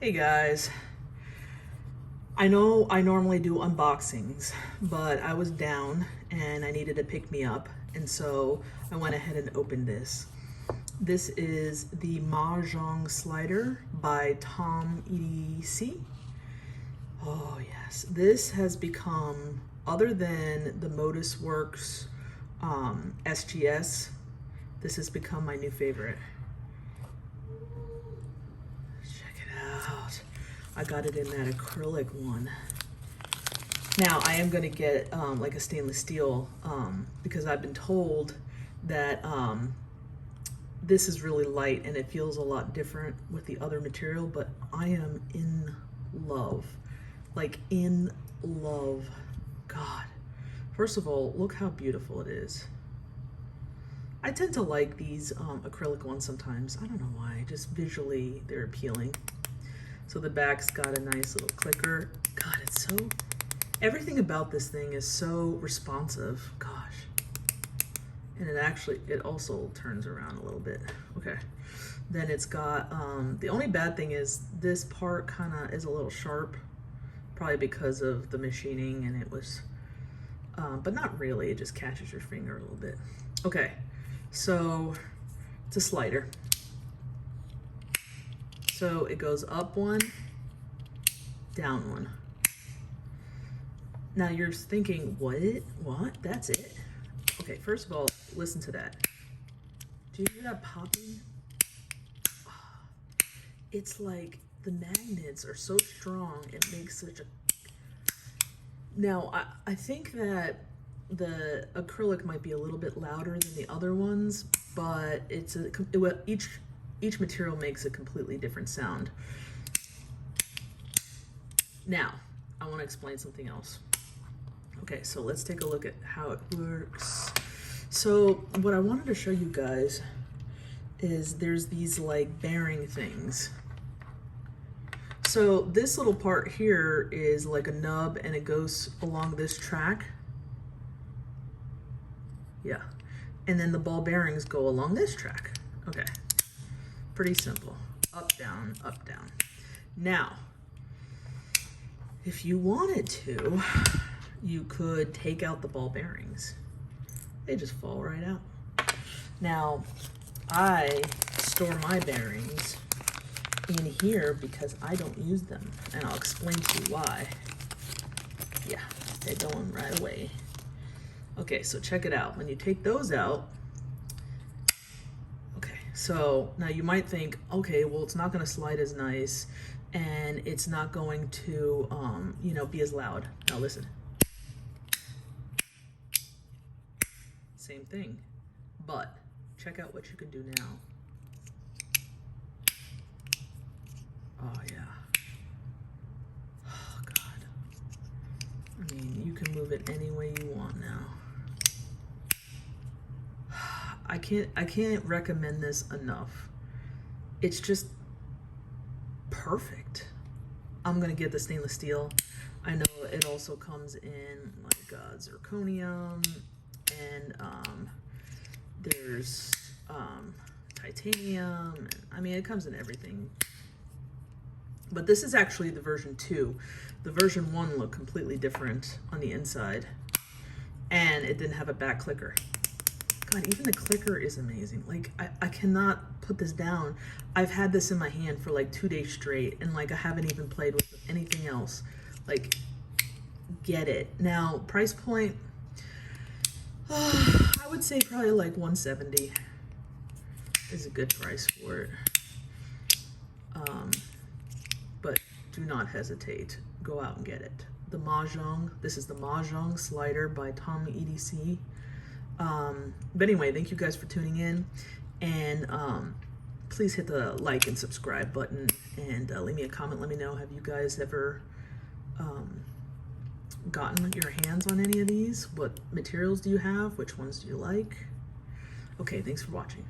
Hey guys, I know I normally do unboxings, but I was down and I needed to pick me up, and so I went ahead and opened this. This is the Mahjong slider by Tom EDC. Oh yes, this has become, other than the Modus Works SGS, this has become my new favorite. I got it in that acrylic one. Now I am going to get like a stainless steel because I've been told that this is really light and it feels a lot different with the other material, but I am in love, like in love. God, first of all, look how beautiful it is. I tend to like these acrylic ones sometimes. I don't know why, just visually they're appealing. So the back's got a nice little clicker. God, it's so, everything about this thing is so responsive. Gosh. And it also turns around a little bit. Okay. Then it's got, the only bad thing is this part kind of is a little sharp, probably because of the machining, and it was, but not really, it just catches your finger a little bit. Okay, so it's a slider. So it goes up one, down one. Now you're thinking, what? That's it? Okay, first of all, listen to that. Do you hear that popping? It's like the magnets are so strong, it makes such a... Now, I think that the acrylic might be a little bit louder than the other ones, but each material makes a completely different sound. Now, I want to explain something else. Okay, so let's take a look at how it works. So what I wanted to show you guys is there's these like bearing things. So this little part here is like a nub and it goes along this track. Yeah. And then the ball bearings go along this track. Okay. Pretty simple. Up, down, up, down. Now, if you wanted to, you could take out the ball bearings. They just fall right out. Now, I store my bearings in here because I don't use them, and I'll explain to you why. Yeah, they're going right away. Okay, so check it out. When you take those out, so now you might think, okay, well, it's not going to slide as nice and it's not going to, you know, be as loud. Now listen. Same thing, but check out what you can do now. Oh yeah. Oh God. I mean, you can move it any way you want now. I can't recommend this enough. It's just perfect. I'm gonna get the stainless steel. I know it also comes in like zirconium, and there's titanium. And, I mean, it comes in everything. But this is actually the version 2. The version 1 looked completely different on the inside, and it didn't have a back clicker. God, even the clicker is amazing. Like, I cannot put this down. I've had this in my hand for like 2 days straight, and like I haven't even played with anything else. Like, get it. Now, price point, I would say probably like $170 is a good price for it. But do not hesitate. Go out and get it. The Mahjong, this is the Mahjong slider by Tom EDC. But anyway, thank you guys for tuning in, and please hit the like and subscribe button, and leave me a comment. Let me know, have you guys ever gotten your hands on any of these? What materials do you have? Which ones do you like? Okay, thanks for watching.